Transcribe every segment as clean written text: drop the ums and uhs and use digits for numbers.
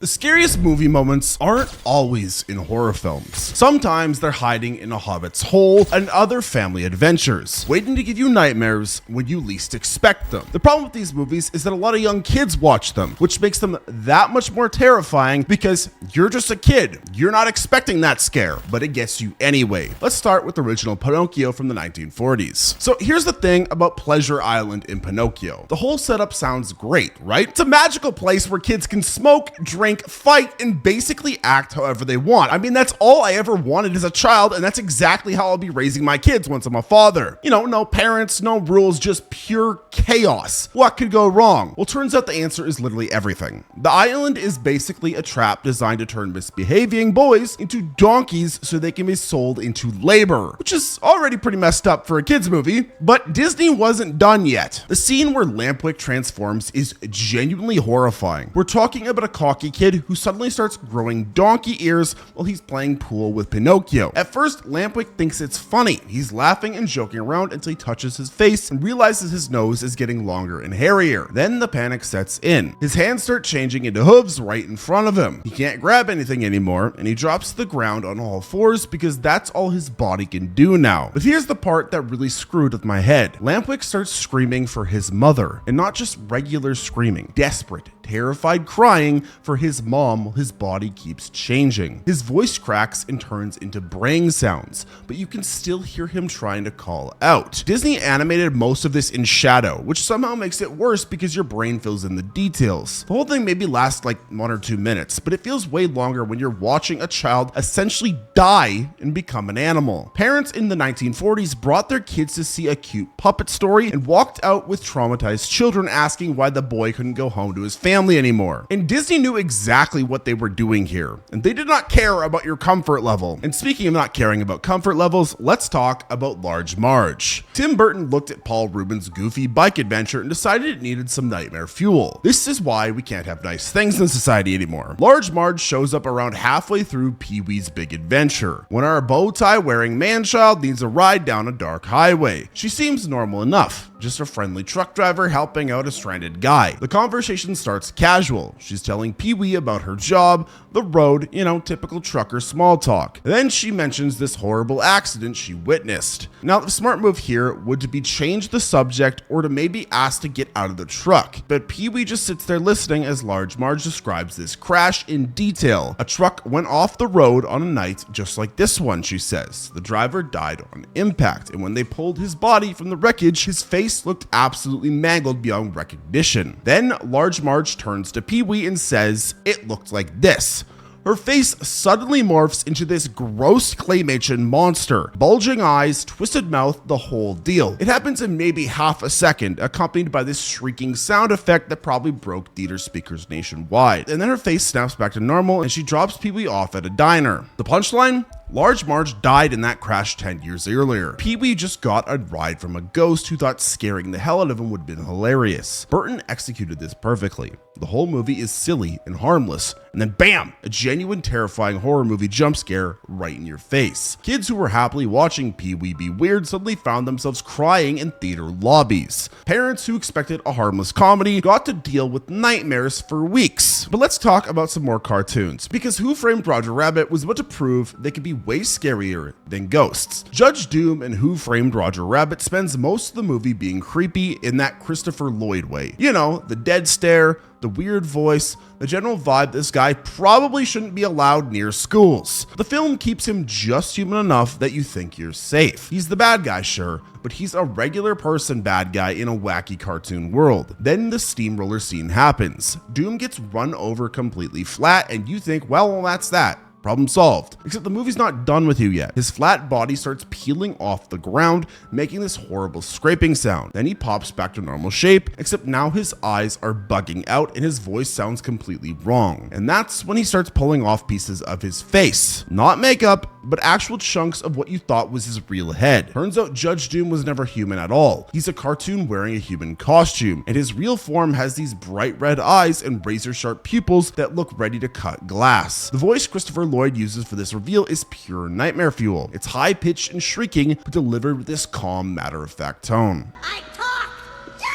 The scariest movie moments aren't always in horror films. Sometimes they're hiding in a hobbit's hole and other family adventures, waiting to give you nightmares when you least expect them. The problem with these movies is that a lot of young kids watch them, which makes them that much more terrifying because you're just a kid. You're not expecting that scare, but it gets you anyway. Let's start with the original Pinocchio from the 1940s. So here's the thing about Pleasure Island in Pinocchio. The whole setup sounds great, right? It's a magical place where kids can smoke, drink, fight, and basically act however they want. I mean, that's all I ever wanted as a child, and that's exactly how I'll be raising my kids once I'm a father. You know, no parents, no rules, just pure chaos. What could go wrong? Well, turns out the answer is literally everything. The island is basically a trap designed to turn misbehaving boys into donkeys so they can be sold into labor, which is already pretty messed up for a kids movie, but Disney wasn't done yet. The scene where Lampwick transforms is genuinely horrifying. We're talking about a cocky kid who suddenly starts growing donkey ears while he's playing pool with Pinocchio. At first, Lampwick thinks it's funny. He's laughing and joking around until he touches his face and realizes his nose is getting longer and hairier. Then the panic sets in. His hands start changing into hooves right in front of him. He can't grab anything anymore, and he drops to the ground on all fours because that's all his body can do now. But here's the part that really screwed with my head. Lampwick starts screaming for his mother, and not just regular screaming, desperate, terrified crying for his mom while his body keeps changing. His voice cracks and turns into braying sounds, but you can still hear him trying to call out. Disney animated most of this in shadow, which somehow makes it worse because your brain fills in the details. The whole thing maybe lasts like 1 or 2 minutes, but it feels way longer when you're watching a child essentially die and become an animal. Parents in the 1940s brought their kids to see a cute puppet story and walked out with traumatized children asking why the boy couldn't go home to his family anymore. And Disney knew exactly what they were doing here, and they did not care about your comfort level. And speaking of not caring about comfort levels, let's talk about Large Marge. Tim Burton looked at Paul Rubens' goofy bike adventure and decided it needed some nightmare fuel. This is why we can't have nice things in society anymore. Large Marge shows up around halfway through Pee-wee's Big Adventure, when our bow tie wearing man-child needs a ride down a dark highway. She seems normal enough, just a friendly truck driver helping out a stranded guy. The conversation starts casual. She's telling Pee-wee about her job, the road, typical trucker small talk. Then she mentions this horrible accident she witnessed. Now, the smart move here would to be change the subject or to maybe ask to get out of the truck. But Pee-wee just sits there listening as Large Marge describes this crash in detail. A truck went off the road on a night just like this one, she says. The driver died on impact, and when they pulled his body from the wreckage, his face looked absolutely mangled beyond recognition. Then Large Marge turns to Pee-wee and says, "It looked like this." Her face suddenly morphs into this gross claymation monster. Bulging eyes, twisted mouth, the whole deal. It happens in maybe half a second, accompanied by this shrieking sound effect that probably broke theater speakers nationwide. And then her face snaps back to normal and she drops Pee-wee off at a diner. The punchline? Large Marge died in that crash 10 years earlier. Pee-wee just got a ride from a ghost who thought scaring the hell out of him would have been hilarious. Burton executed this perfectly. The whole movie is silly and harmless, and then bam, a genuine terrifying horror movie jump scare right in your face. Kids who were happily watching Pee-wee be weird suddenly found themselves crying in theater lobbies. Parents who expected a harmless comedy got to deal with nightmares for weeks. But let's talk about some more cartoons, because Who Framed Roger Rabbit was about to prove they could be way scarier than ghosts. Judge Doom in Who Framed Roger Rabbit spends most of the movie being creepy in that Christopher Lloyd way. The dead stare, the weird voice, the general vibe this guy probably shouldn't be allowed near schools. The film keeps him just human enough that you think you're safe. He's the bad guy, sure, but he's a regular person bad guy in a wacky cartoon world. Then the steamroller scene happens. Doom gets run over completely flat, and you think, well, that's that. Problem solved. Except the movie's not done with you yet. His flat body starts peeling off the ground, making this horrible scraping sound. Then he pops back to normal shape, except now his eyes are bugging out and his voice sounds completely wrong. And that's when he starts pulling off pieces of his face. Not makeup, but actual chunks of what you thought was his real head. Turns out Judge Doom was never human at all. He's a cartoon wearing a human costume, and his real form has these bright red eyes and razor sharp pupils that look ready to cut glass. The voice Christopher Lloyd uses for this reveal is pure nightmare fuel. It's high pitched and shrieking, but delivered with this calm, matter of fact tone. I talk! Just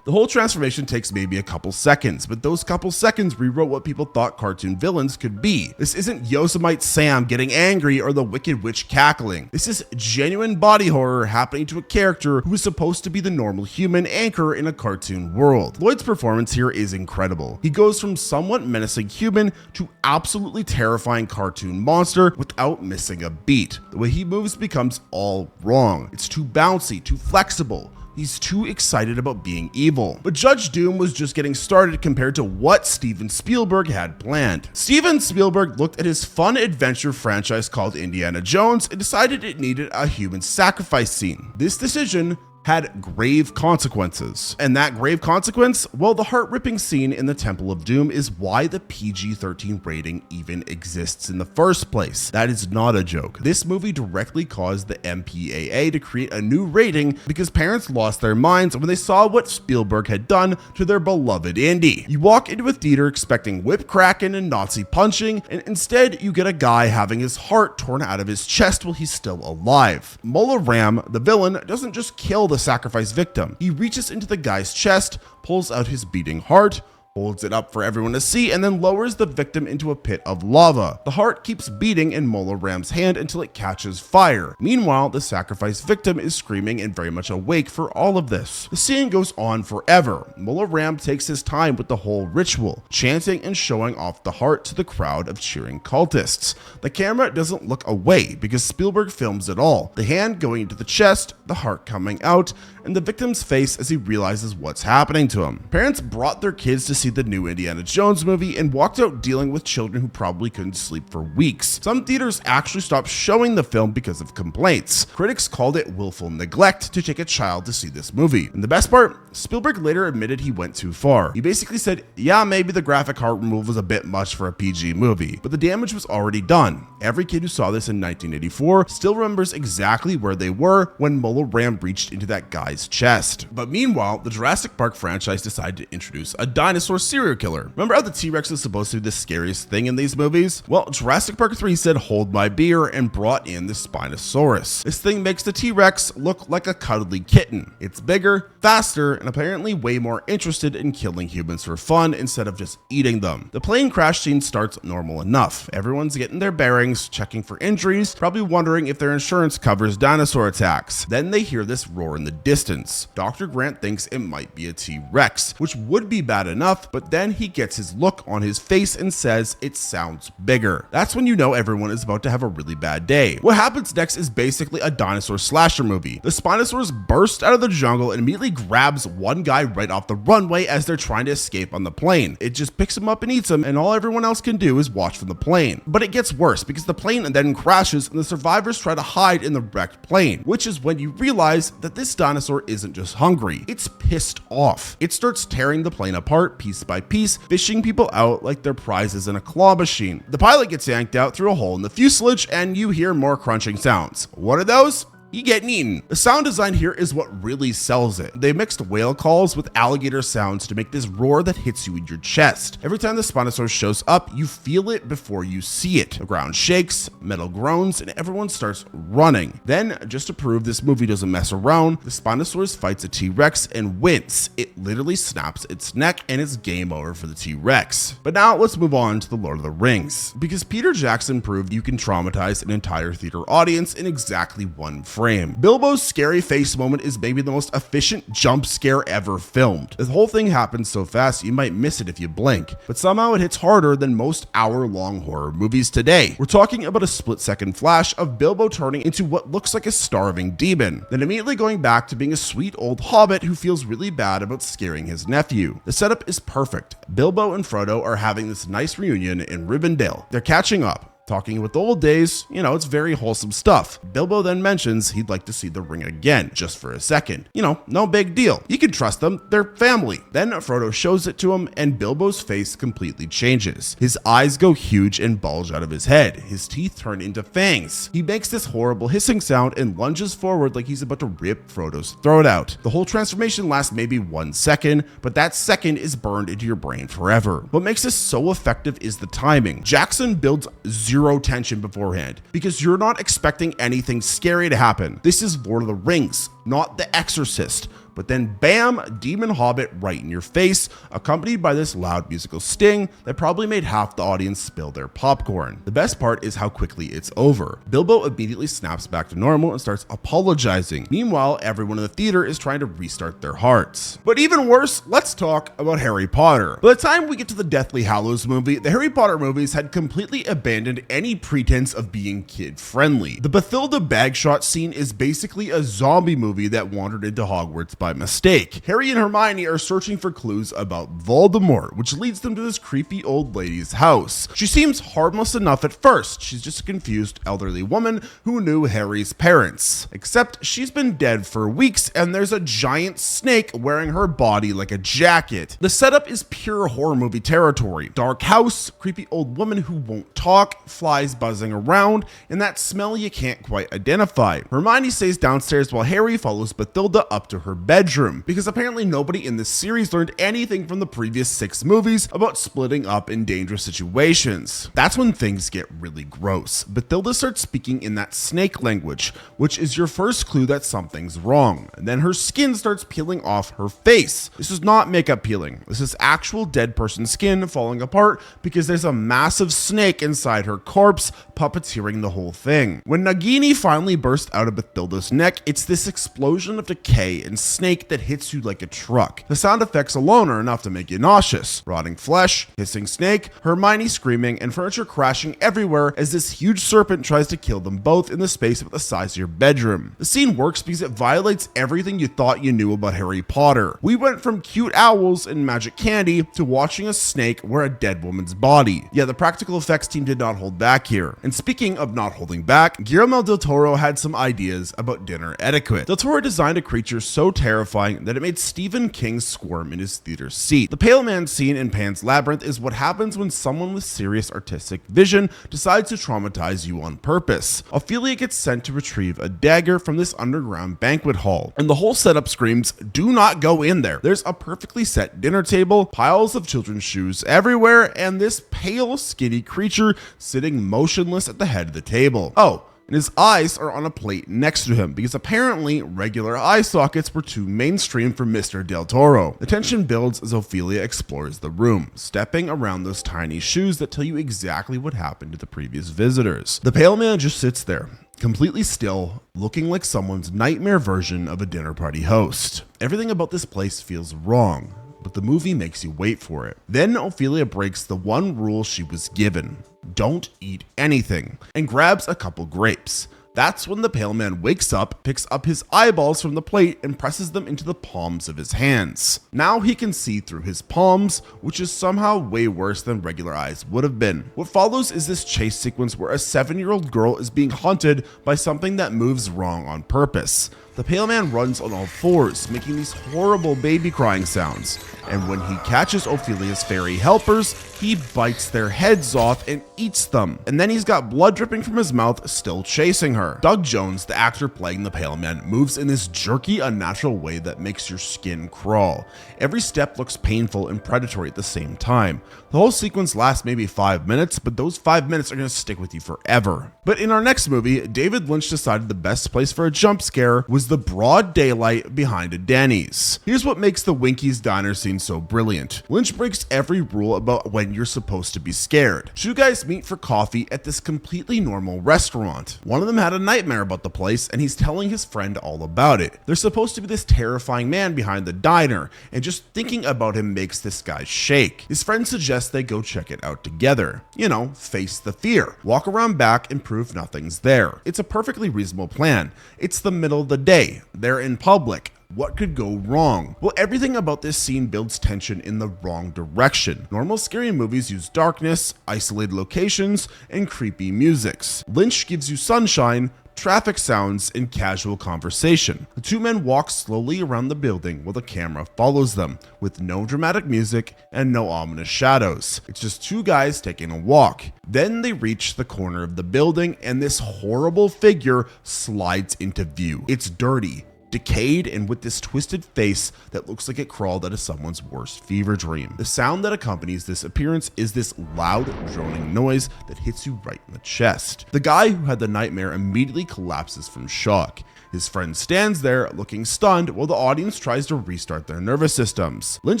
wait! The whole transformation takes maybe a couple seconds, but those couple seconds rewrote what people thought cartoon villains could be. This isn't Yosemite Sam getting angry or the Wicked Witch cackling. This is genuine body horror happening to a character who is supposed to be the normal human anchor in a cartoon world. Lloyd's performance here is incredible. He goes from somewhat menacing human to absolutely terrifying cartoon monster without missing a beat. The way he moves becomes all wrong. It's too bouncy, too flexible. He's too excited about being evil. But Judge Doom was just getting started compared to what Steven Spielberg had planned. Steven Spielberg looked at his fun adventure franchise called Indiana Jones and decided it needed a human sacrifice scene. This decision had grave consequences. And that grave consequence, well, the heart-ripping scene in the Temple of Doom is why the PG-13 rating even exists in the first place. That is not a joke. This movie directly caused the MPAA to create a new rating because parents lost their minds when they saw what Spielberg had done to their beloved Indy. You walk into a theater expecting whip cracking and Nazi punching, and instead you get a guy having his heart torn out of his chest while he's still alive. Mola Ram, the villain, doesn't just kill the sacrifice victim. He reaches into the guy's chest, pulls out his beating heart, holds it up for everyone to see, and then lowers the victim into a pit of lava. The heart keeps beating in Mola Ram's hand until it catches fire. Meanwhile, the sacrifice victim is screaming and very much awake for all of this. The scene goes on forever. Mola Ram takes his time with the whole ritual, chanting and showing off the heart to the crowd of cheering cultists. The camera doesn't look away because Spielberg films it all. The hand going into the chest, the heart coming out, and the victim's face as he realizes what's happening to him. Parents brought their kids to see the new Indiana Jones movie and walked out dealing with children who probably couldn't sleep for weeks. Some theaters actually stopped showing the film because of complaints. Critics called it willful neglect to take a child to see this movie. And the best part, Spielberg later admitted he went too far. He basically said, yeah, maybe the graphic heart removal was a bit much for a PG movie, but the damage was already done. Every kid who saw this in 1984 still remembers exactly where they were when Mola Ram reached into that guy's chest. But meanwhile, the Jurassic Park franchise decided to introduce a dinosaur serial killer. Remember how the T-Rex was supposed to be the scariest thing in these movies? Well, Jurassic Park 3 said hold my beer and brought in the Spinosaurus. This thing makes the T-Rex look like a cuddly kitten. It's bigger, faster, and apparently way more interested in killing humans for fun instead of just eating them. The plane crash scene starts normal enough. Everyone's getting their bearings, checking for injuries, probably wondering if their insurance covers dinosaur attacks. Then they hear this roar in the distance. Dr. Grant thinks it might be a T-Rex, which would be bad enough, but then he gets his look on his face and says it sounds bigger. That's when you know everyone is about to have a really bad day. What happens next is basically a dinosaur slasher movie. The Spinosaurus burst out of the jungle and immediately grabs one guy right off the runway as they're trying to escape on the plane. It just picks him up and eats him, and all everyone else can do is watch from the plane. But it gets worse because the plane then crashes and the survivors try to hide in the wrecked plane, which is when you realize that this dinosaur isn't just hungry, it's pissed off. It starts tearing the plane apart piece by piece, fishing people out like they're prizes in a claw machine. The pilot gets yanked out through a hole in the fuselage and you hear more crunching sounds. What are those? You getting eaten. The sound design here is what really sells it. They mixed whale calls with alligator sounds to make this roar that hits you in your chest. Every time the Spinosaurus shows up, you feel it before you see it. The ground shakes, metal groans, and everyone starts running. Then, just to prove this movie doesn't mess around, the Spinosaurus fights a T-Rex and wins. It literally snaps its neck and it's game over for the T-Rex. But now let's move on to the Lord of the Rings. Because Peter Jackson proved you can traumatize an entire theater audience in exactly one frame. Bilbo's scary face moment is maybe the most efficient jump scare ever filmed. The whole thing happens so fast you might miss it if you blink, but somehow it hits harder than most hour-long horror movies today. We're talking about a split-second flash of Bilbo turning into what looks like a starving demon, then immediately going back to being a sweet old hobbit who feels really bad about scaring his nephew. The setup is perfect. Bilbo and Frodo are having this nice reunion in Rivendell. They're catching up, talking about the old days, it's very wholesome stuff. Bilbo then mentions he'd like to see the ring again, just for a second. No big deal. You can trust them, they're family. Then Frodo shows it to him and Bilbo's face completely changes. His eyes go huge and bulge out of his head. His teeth turn into fangs. He makes this horrible hissing sound and lunges forward like he's about to rip Frodo's throat out. The whole transformation lasts maybe 1 second, but that second is burned into your brain forever. What makes this so effective is the timing. Jackson builds zero tension beforehand because you're not expecting anything scary to happen. This is Lord of the Rings, not The Exorcist. but then bam, demon hobbit right in your face, accompanied by this loud musical sting that probably made half the audience spill their popcorn. The best part is how quickly it's over. Bilbo immediately snaps back to normal and starts apologizing. Meanwhile, everyone in the theater is trying to restart their hearts. But even worse, let's talk about Harry Potter. By the time we get to the Deathly Hallows movie, the Harry Potter movies had completely abandoned any pretense of being kid-friendly. The Bathilda bagshot scene is basically a zombie movie that wandered into Hogwarts by mistake. Harry and Hermione are searching for clues about Voldemort, which leads them to this creepy old lady's house. She seems harmless enough at first. She's just a confused elderly woman who knew Harry's parents. Except she's been dead for weeks and there's a giant snake wearing her body like a jacket. The setup is pure horror movie territory. Dark house, creepy old woman who won't talk, flies buzzing around, and that smell you can't quite identify. Hermione stays downstairs while Harry follows Bathilda up to her bedroom, because apparently nobody in this series learned anything from the previous 6 movies about splitting up in dangerous situations. That's when things get really gross. Bathilda starts speaking in that snake language, which is your first clue that something's wrong. And then her skin starts peeling off her face. This is not makeup peeling. This is actual dead person skin falling apart because there's a massive snake inside her corpse, puppeteering the whole thing. When Nagini finally bursts out of Bathilda's neck, it's this explosion of decay and snake that hits you like a truck. The sound effects alone are enough to make you nauseous. Rotting flesh, hissing snake, Hermione screaming, and furniture crashing everywhere as this huge serpent tries to kill them both in the space about the size of your bedroom. The scene works because it violates everything you thought you knew about Harry Potter. We went from cute owls and magic candy to watching a snake wear a dead woman's body. Yeah, the practical effects team did not hold back here. And speaking of not holding back, Guillermo del Toro had some ideas about dinner etiquette. Del Toro designed a creature so terrifying that it made Stephen King squirm in his theater seat. The Pale Man scene in Pan's Labyrinth is what happens when someone with serious artistic vision decides to traumatize you on purpose. Ophelia gets sent to retrieve a dagger from this underground banquet hall, and the whole setup screams, do not go in there. There's a perfectly set dinner table, piles of children's shoes everywhere, and this pale, skinny creature sitting motionless at the head of the table. Oh, and his eyes are on a plate next to him because apparently regular eye sockets were too mainstream for Mr. Del Toro. The tension builds as Ophelia explores the room, stepping around those tiny shoes that tell you exactly what happened to the previous visitors. The Pale Man just sits there, completely still, looking like someone's nightmare version of a dinner party host. Everything about this place feels wrong, but the movie makes you wait for it. Then Ophelia breaks the one rule she was given: don't eat anything, and grabs a couple grapes. That's when the Pale Man wakes up, picks up his eyeballs from the plate, and presses them into the palms of his hands. Now he can see through his palms, which is somehow way worse than regular eyes would have been. What follows is this chase sequence where a 7-year-old girl is being hunted by something that moves wrong on purpose. The Pale Man runs on all fours, making these horrible baby crying sounds, and when he catches Ophelia's fairy helpers, he bites their heads off and eats them. And then he's got blood dripping from his mouth, still chasing her. Doug Jones, the actor playing the Pale Man, moves in this jerky, unnatural way that makes your skin crawl. Every step looks painful and predatory at the same time. The whole sequence lasts maybe 5 minutes, but those 5 minutes are going to stick with you forever. But in our next movie, David Lynch decided the best place for a jump scare was the broad daylight behind a Denny's. Here's what makes the Winky's Diner scene so brilliant. Lynch breaks every rule about when you're supposed to be scared. Two guys meet for coffee at this completely normal restaurant. One of them had a nightmare about the place, and he's telling his friend all about it. There's supposed to be this terrifying man behind the diner, and just thinking about him makes this guy shake. His friend suggests they go check it out together. You know, face the fear. Walk around back and prove nothing's there. It's a perfectly reasonable plan. It's the middle of the day. They're in public. What could go wrong? Well, everything about this scene builds tension in the wrong direction. Normal scary movies use darkness, isolated locations, and creepy musics. Lynch gives you sunshine, traffic sounds, and casual conversation. The two men walk slowly around the building while the camera follows them, with no dramatic music and no ominous shadows. It's just two guys taking a walk. Then they reach the corner of the building, and this horrible figure slides into view. It's dirty, decayed, and with this twisted face that looks like it crawled out of someone's worst fever dream. The sound that accompanies this appearance is this loud, droning noise that hits you right in the chest. The guy who had the nightmare immediately collapses from shock. His friend stands there looking stunned while the audience tries to restart their nervous systems. Lynch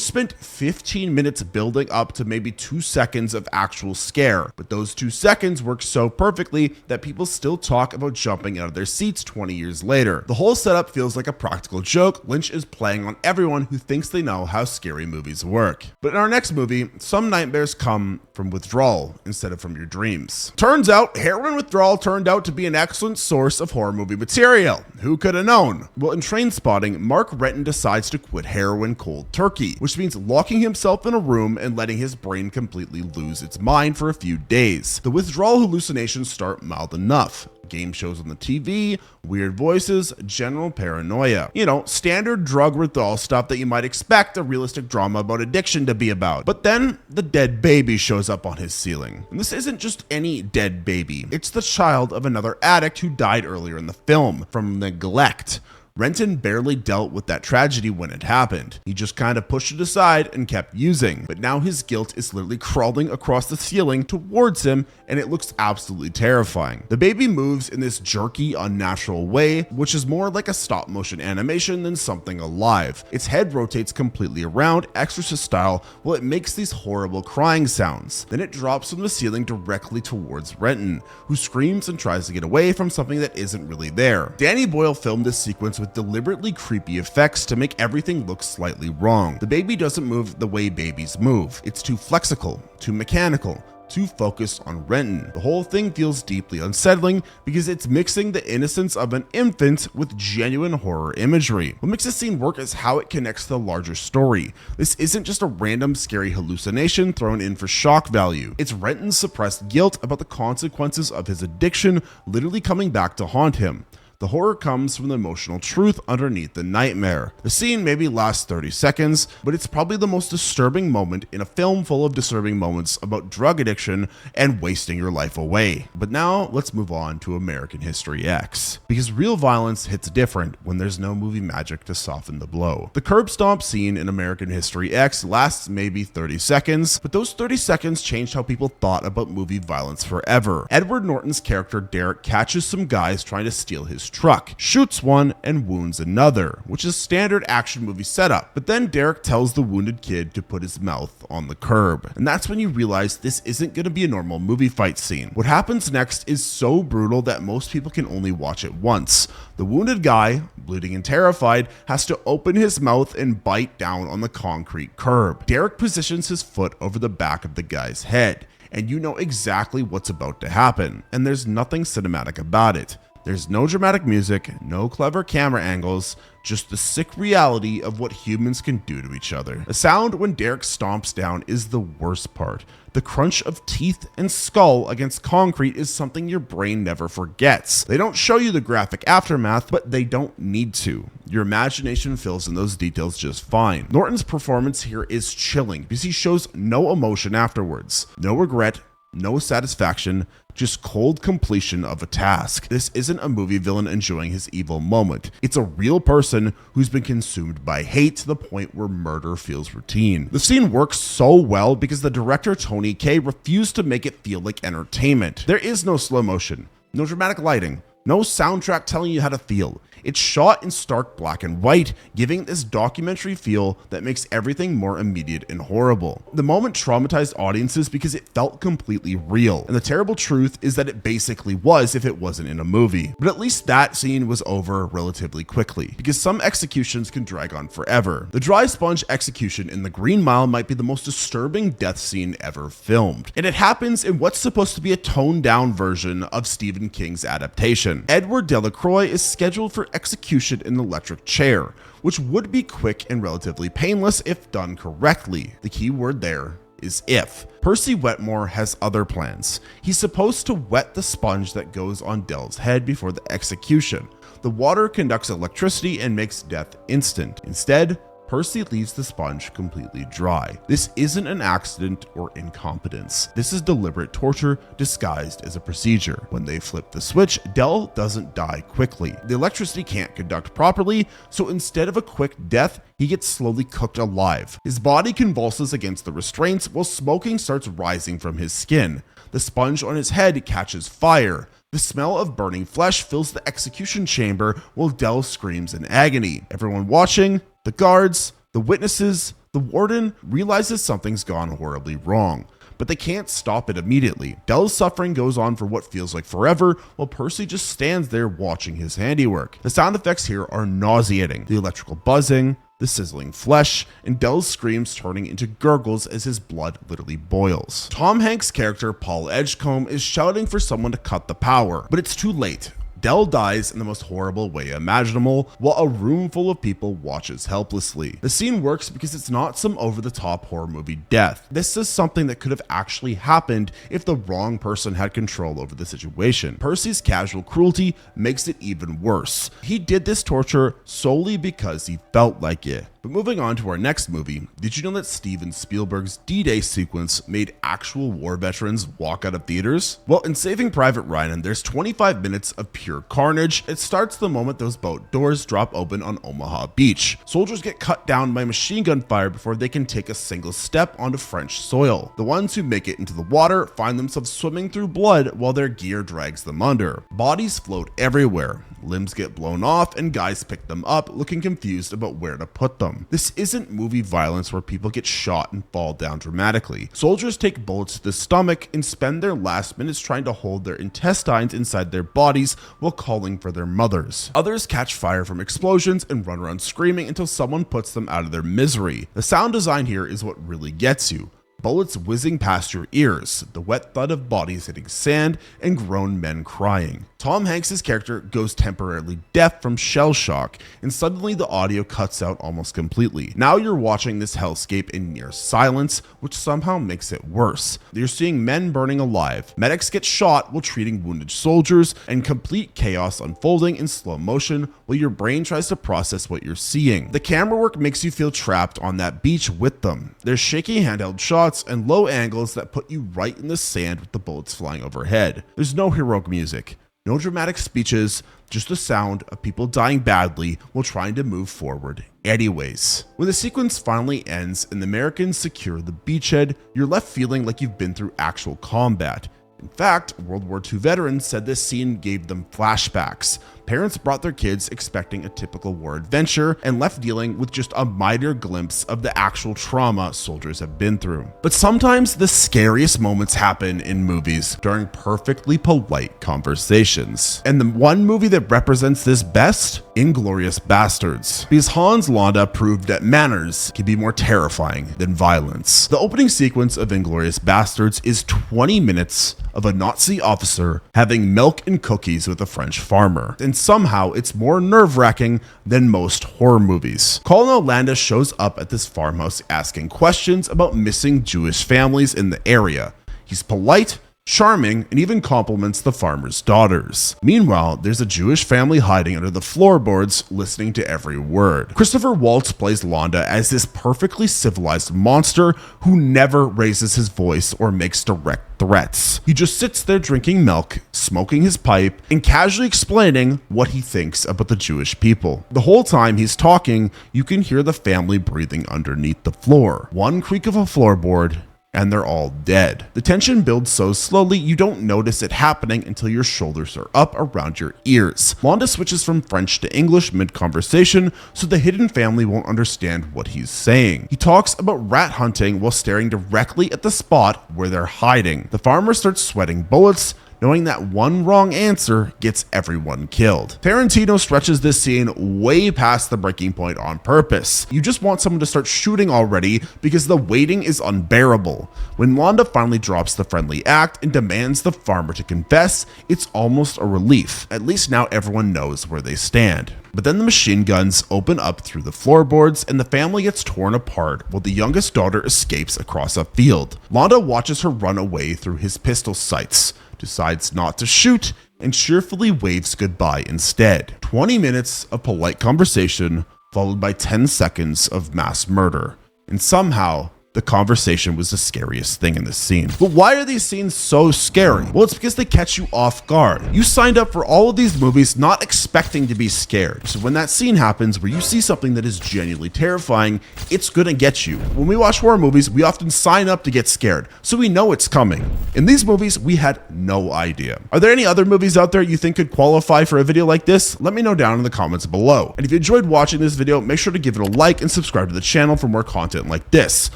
spent 15 minutes building up to maybe 2 seconds of actual scare, but those 2 seconds work so perfectly that people still talk about jumping out of their seats 20 years later. The whole setup feels like a practical joke Lynch is playing on everyone who thinks they know how scary movies work. But in our next movie, some nightmares come from withdrawal instead of from your dreams. Turns out, heroin withdrawal turned out to be an excellent source of horror movie material. Who could have known? Well, in Trainspotting, Mark Renton decides to quit heroin cold turkey, which means locking himself in a room and letting his brain completely lose its mind for a few days. The withdrawal hallucinations start mild enough. Game shows on the TV, weird voices, general paranoia. You know, standard drug withdrawal stuff that you might expect a realistic drama about addiction to be about. But then the dead baby shows up on his ceiling. And this isn't just any dead baby. It's the child of another addict who died earlier in the film from neglect. Renton barely dealt with that tragedy when it happened. He just kind of pushed it aside and kept using. But now his guilt is literally crawling across the ceiling towards him, and it looks absolutely terrifying. The baby moves in this jerky, unnatural way, which is more like a stop motion animation than something alive. Its head rotates completely around, Exorcist style, while it makes these horrible crying sounds. Then it drops from the ceiling directly towards Renton, who screams and tries to get away from something that isn't really there. Danny Boyle filmed this sequence with deliberately creepy effects to make everything look slightly wrong. The baby doesn't move the way babies move. It's too flexible, too mechanical, too focused on Renton. The whole thing feels deeply unsettling because it's mixing the innocence of an infant with genuine horror imagery. What makes this scene work is how it connects to the larger story. This isn't just a random scary hallucination thrown in for shock value. It's Renton's suppressed guilt about the consequences of his addiction literally coming back to haunt him. The horror comes from the emotional truth underneath the nightmare. The scene maybe lasts 30 seconds, but it's probably the most disturbing moment in a film full of disturbing moments about drug addiction and wasting your life away. But now let's move on to American History X, because real violence hits different when there's no movie magic to soften the blow. The curb stomp scene in American History X lasts maybe 30 seconds, but those 30 seconds changed how people thought about movie violence forever. Edward Norton's character Derek catches some guys trying to steal his truck, shoots one and wounds another, which is standard action movie setup. But then Derek tells the wounded kid to put his mouth on the curb. And that's when you realize this isn't going to be a normal movie fight scene. What happens next is so brutal that most people can only watch it once. The wounded guy, bleeding and terrified, has to open his mouth and bite down on the concrete curb. Derek positions his foot over the back of the guy's head, and you know exactly what's about to happen. And there's nothing cinematic about it. There's no dramatic music, no clever camera angles, just the sick reality of what humans can do to each other. The sound when Derek stomps down is the worst part. The crunch of teeth and skull against concrete is something your brain never forgets. They don't show you the graphic aftermath, but they don't need to. Your imagination fills in those details just fine. Norton's performance here is chilling because he shows no emotion afterwards. No regret, no satisfaction, just cold completion of a task. This isn't a movie villain enjoying his evil moment. It's a real person who's been consumed by hate to the point where murder feels routine. The scene works so well because the director Tony Kaye refused to make it feel like entertainment. There is no slow motion, no dramatic lighting, no soundtrack telling you how to feel. It's shot in stark black and white, giving this documentary feel that makes everything more immediate and horrible. The moment traumatized audiences because it felt completely real, and the terrible truth is that it basically was if it wasn't in a movie. But at least that scene was over relatively quickly, because some executions can drag on forever. The dry sponge execution in The Green Mile might be the most disturbing death scene ever filmed, and it happens in what's supposed to be a toned down version of Stephen King's adaptation. Edward Delacroix is scheduled for execution in an electric chair, which would be quick and relatively painless if done correctly. The key word there is if. Percy Wetmore has other plans. He's supposed to wet the sponge that goes on Dell's head before the execution. The water conducts electricity and makes death instant. Instead, Percy leaves the sponge completely dry. This isn't an accident or incompetence. This is deliberate torture disguised as a procedure. When they flip the switch, Dell doesn't die quickly. The electricity can't conduct properly, so instead of a quick death, he gets slowly cooked alive. His body convulses against the restraints while smoking starts rising from his skin. The sponge on his head catches fire. The smell of burning flesh fills the execution chamber while Dell screams in agony. Everyone watching, the guards, the witnesses, the warden, realizes something's gone horribly wrong, but they can't stop it immediately. Dell's suffering goes on for what feels like forever, while Percy just stands there watching his handiwork. The sound effects here are nauseating. The electrical buzzing, the sizzling flesh, and Dell's screams turning into gurgles as his blood literally boils. Tom Hanks' character, Paul Edgecombe, is shouting for someone to cut the power, but it's too late. Dell dies in the most horrible way imaginable, while a room full of people watches helplessly. The scene works because it's not some over-the-top horror movie death. This is something that could have actually happened if the wrong person had control over the situation. Percy's casual cruelty makes it even worse. He did this torture solely because he felt like it. But moving on to our next movie, did you know that Steven Spielberg's D-Day sequence made actual war veterans walk out of theaters? Well, in Saving Private Ryan, there's 25 minutes of pure carnage. It starts the moment those boat doors drop open on Omaha Beach. Soldiers get cut down by machine gun fire before they can take a single step onto French soil. The ones who make it into the water find themselves swimming through blood while their gear drags them under. Bodies float everywhere. Limbs get blown off and guys pick them up, looking confused about where to put them. This isn't movie violence where people get shot and fall down dramatically. Soldiers take bullets to the stomach and spend their last minutes trying to hold their intestines inside their bodies while calling for their mothers. Others catch fire from explosions and run around screaming until someone puts them out of their misery. The sound design here is what really gets you. Bullets whizzing past your ears, the wet thud of bodies hitting sand, and grown men crying. Tom Hanks' character goes temporarily deaf from shell shock, and suddenly the audio cuts out almost completely. Now you're watching this hellscape in near silence, which somehow makes it worse. You're seeing men burning alive, medics get shot while treating wounded soldiers, and complete chaos unfolding in slow motion while your brain tries to process what you're seeing. The camera work makes you feel trapped on that beach with them. There's shaky handheld shots and low angles that put you right in the sand with the bullets flying overhead. There's no heroic music, no dramatic speeches, just the sound of people dying badly while trying to move forward anyways. When the sequence finally ends and the Americans secure the beachhead, you're left feeling like you've been through actual combat. In fact, World War II veterans said this scene gave them flashbacks. Parents brought their kids expecting a typical war adventure and left dealing with just a minor glimpse of the actual trauma soldiers have been through. But sometimes the scariest moments happen in movies during perfectly polite conversations. And the one movie that represents this best? Inglourious Basterds. Because Hans Landa proved that manners can be more terrifying than violence. The opening sequence of Inglourious Basterds is 20 minutes of a Nazi officer having milk and cookies with a French farmer, and somehow it's more nerve-wracking than most horror movies. Colonel Landa shows up at this farmhouse asking questions about missing Jewish families in the area. He's polite, charming, and even compliments the farmer's daughters. Meanwhile, there's a Jewish family hiding under the floorboards, listening to every word. Christopher Waltz plays Landa as this perfectly civilized monster who never raises his voice or makes direct threats. He just sits there drinking milk, smoking his pipe, and casually explaining what he thinks about the Jewish people. The whole time he's talking, you can hear the family breathing underneath the floor. One creak of a floorboard, and they're all dead. The tension builds so slowly you don't notice it happening until your shoulders are up around your ears. Landa switches from French to English mid-conversation so the hidden family won't understand what he's saying. He talks about rat hunting while staring directly at the spot where they're hiding. The farmer starts sweating bullets, knowing that one wrong answer gets everyone killed. Tarantino stretches this scene way past the breaking point on purpose. You just want someone to start shooting already because the waiting is unbearable. When Landa finally drops the friendly act and demands the farmer to confess, it's almost a relief. At least now everyone knows where they stand. But then the machine guns open up through the floorboards and the family gets torn apart while the youngest daughter escapes across a field. Landa watches her run away through his pistol sights, decides not to shoot, and cheerfully waves goodbye instead. 20 minutes of polite conversation followed by 10 seconds of mass murder. And somehow, The conversation was the scariest thing in this scene. But why are these scenes so scary? Well, it's because they catch you off guard. You signed up for all of these movies not expecting to be scared. So when that scene happens where you see something that is genuinely terrifying, it's gonna get you. When we watch horror movies, we often sign up to get scared, so we know it's coming. In these movies, we had no idea. Are there any other movies out there you think could qualify for a video like this? Let me know down in the comments below. And if you enjoyed watching this video, make sure to give it a like and subscribe to the channel for more content like this.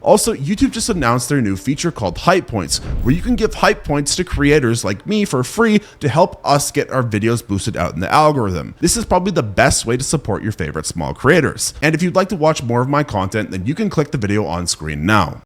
Also, YouTube just announced their new feature called Hype Points, where you can give hype points to creators like me for free to help us get our videos boosted out in the algorithm. This is probably the best way to support your favorite small creators. And if you'd like to watch more of my content, then you can click the video on screen now.